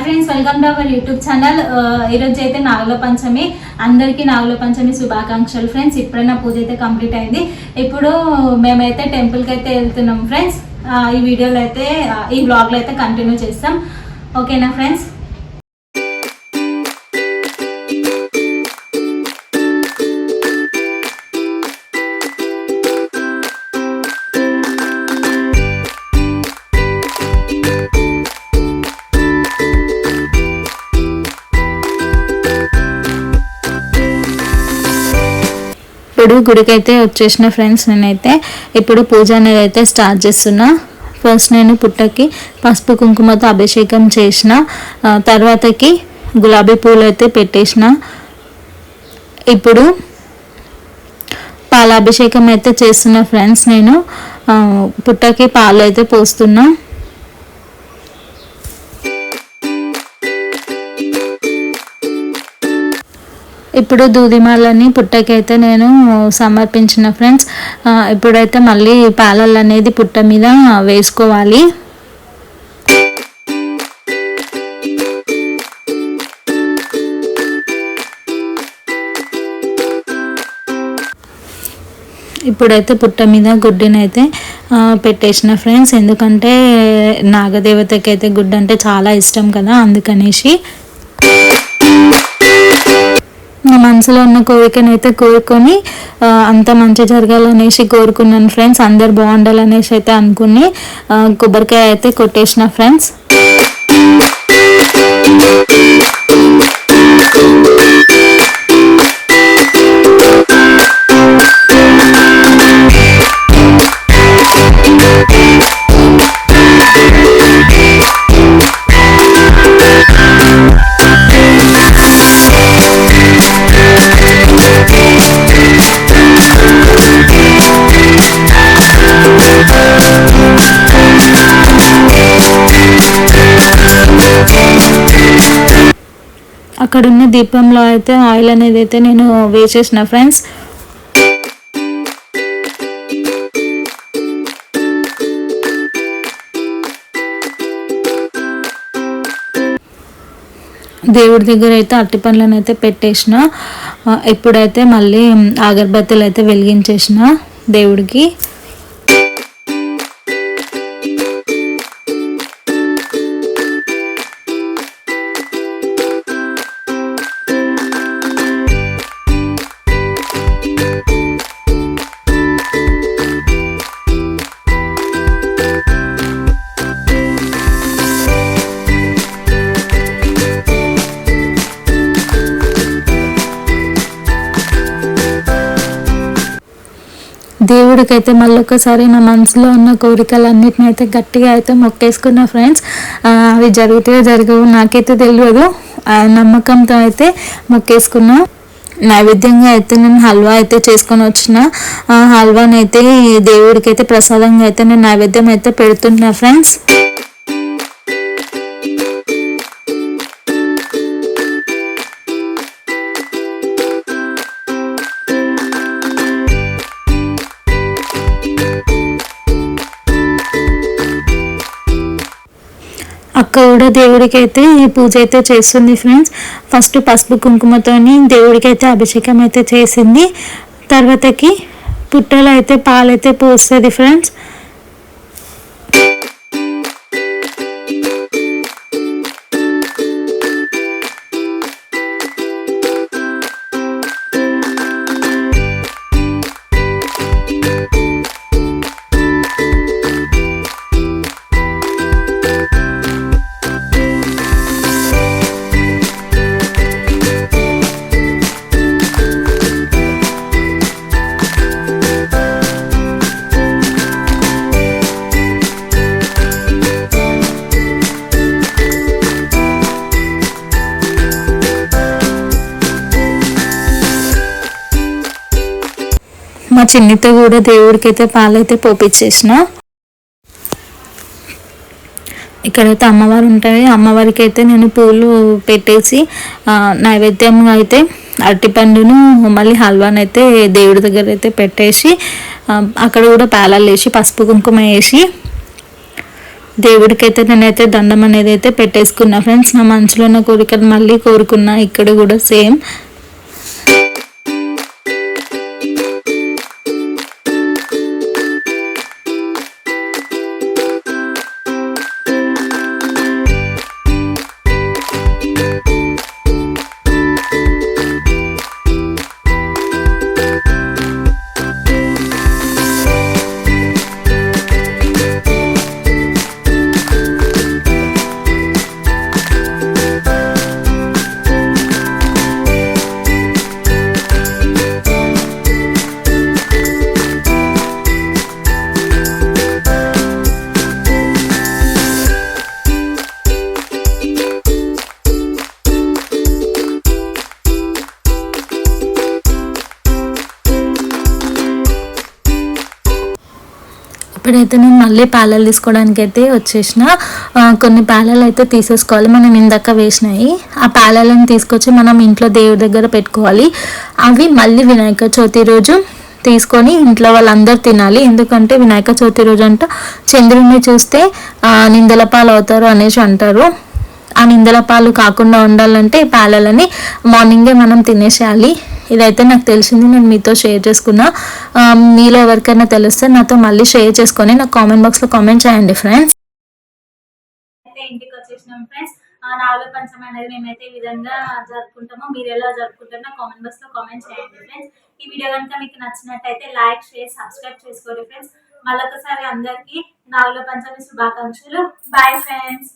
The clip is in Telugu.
Friends, welcome to our YouTube channel. ఈరోజు అయితే నాగుల పంచమి. అందరికీ నాగుల పంచమి శుభాకాంక్షలు ఫ్రెండ్స్. ఇప్పుడైనా పూజ అయితే కంప్లీట్ అయింది. ఇప్పుడు మేమైతే టెంపుల్కి అయితే వెళ్తున్నాం ఫ్రెండ్స్. ఈ వీడియోలో అయితే ఈ బ్లాగ్లో అయితే కంటిన్యూ చేస్తాం. ఓకేనా ఫ్రెండ్స్? ఇప్పుడు గుడికి అయితే వచ్చేసిన ఫ్రెండ్స్. నేనైతే ఇప్పుడు పూజ అనేది అయితే స్టార్ట్ చేస్తున్నా. ఫస్ట్ నేను పుట్టకి పసుపు కుంకుమతో అభిషేకం చేసిన, తర్వాతకి గులాబీ పూలు అయితే పెట్టేసిన. ఇప్పుడు పాలాభిషేకం అయితే చేస్తున్నా ఫ్రెండ్స్. నేను పుట్టకి పాలు అయితే పోస్తున్నా. ఇప్పుడు దూదిమాలని పుట్టకైతే నేను సమర్పించిన ఫ్రెండ్స్. ఇప్పుడైతే మళ్ళీ పాలలు అనేది పుట్ట మీద వేసుకోవాలి. ఇప్పుడైతే పుట్ట మీద గుడ్డినైతే పెట్టేసిన ఫ్రెండ్స్. ఎందుకంటే నాగదేవతకి అయితే గుడ్డ అంటే చాలా ఇష్టం కదా, అందుకనేసి నా మనసులో ఉన్న కోరికనైతే కోరుకొని అంత మంచి జరగాలనేసి కోరుకున్నాను ఫ్రెండ్స్. అందరు బాగుండాలనేసి అయితే అనుకుని కొబ్బరికాయ అయితే కొట్టేసిన ఫ్రెండ్స్. అక్కడున్న దీపంలో అయితే ఆయిల్ అనేది అయితే నేను వేసేసిన ఫ్రెండ్స్. దేవుడి దగ్గర అయితే అట్టి పండ్లను అయితే పెట్టేసిన. ఇప్పుడైతే మళ్ళీ అగరబత్తులు అయితే వెలిగించేసిన దేవుడికి. దేవుడికైతే మళ్ళీ ఒకసారి నా మనసులో ఉన్న కోరికలన్నిటిని అయితే గట్టిగా అయితే మొక్కేసుకున్నా ఫ్రెండ్స్. అవి జరుగుతాయో జరగవు నాకైతే తెలియదు. నమ్మకంతో అయితే మొక్కేసుకున్నా. నైవేద్యంగా అయితే నేను హల్వా అయితే చేసుకొని వచ్చిన. హల్వాని అయితే దేవుడికి అయితే ప్రసాదంగా అయితే నేను నైవేద్యం అయితే పెడుతున్నా ఫ్రెండ్స్. అక్క కూడా దేవుడికి అయితే పూజ అయితే చేస్తుంది ఫ్రెండ్స్. ఫస్ట్ పసుపు కుంకుమతోని దేవుడికి అయితే అభిషేకం అయితే చేసింది. తర్వాతకి పుట్టలో అయితే పాలైతే పోస్తుంది ఫ్రెండ్స్. మా చిన్నితో కూడా దేవుడికి అయితే పాలైతే పోపిచ్చేసిన. ఇక్కడైతే అమ్మవారు ఉంటాయి. అమ్మవారికి అయితే నేను పూలు పెట్టేసి నైవేద్యంగా అయితే అరటిపండును మళ్ళీ హల్వాని అయితే దేవుడి దగ్గర అయితే పెట్టేసి అక్కడ కూడా పేలాలు వేసి పసుపు కుంకుమ వేసి దేవుడికి అయితే నేనైతే దండం అనేది అయితే పెట్టేసుకున్నా ఫ్రెండ్స్. నా మనసులో ఉన్న కోరికలు మళ్ళీ కోరుకున్నా, ఇక్కడ కూడా సేమ్. ఇప్పుడైతే నేను మళ్ళీ పాలలు తీసుకోవడానికి అయితే వచ్చేసిన. కొన్ని పాలలు అయితే తీసేసుకోవాలి, మనం ఇందాక వేసినాయి. ఆ పాలలను తీసుకొచ్చి మనం ఇంట్లో దేవుడి దగ్గర పెట్టుకోవాలి. అవి మళ్ళీ వినాయక చవితి రోజు తీసుకొని ఇంట్లో వాళ్ళందరూ తినాలి. ఎందుకంటే వినాయక చవితి రోజు అంట చంద్రుడిని చూస్తే నిందల పాలు అవుతారు అనేసి అంటారు. ఆ నిందల పాలు కాకుండా ఉండాలంటే పాలలని మార్నింగే మనం తినేసేయాలి. ఇదైతే నాకు తెలిసింది, నేను మీతో షేర్ చేసుకున్నా. మీలో ఎవరికైనా తెలిస్తే నాతో మళ్ళీ షేర్ చేసుకొని నాకు కామెంట్ బాక్స్లో కామెంట్ చేయండి ఫ్రెండ్స్. అయితే ఇంటికి వచ్చేసినాం ఫ్రెండ్స్. నాలుగో పంచమి అనేది మేమైతే ఈ విధంగా జరుపుకుంటామో, మీరు ఎలా జరుపుకుంటారో నాకు కామెంట్ బాక్స్లో కామెంట్ చేయండి ఫ్రెండ్స్. ఈ వీడియో కనుక మీకు నచ్చినట్టయితే లైక్, షేర్, సబ్స్క్రైబ్ చేసుకోండి ఫ్రెండ్స్. మళ్ళొకసారి అందరికీ నాలుగో పంచమి శుభాకాంక్షలు. Bye friends.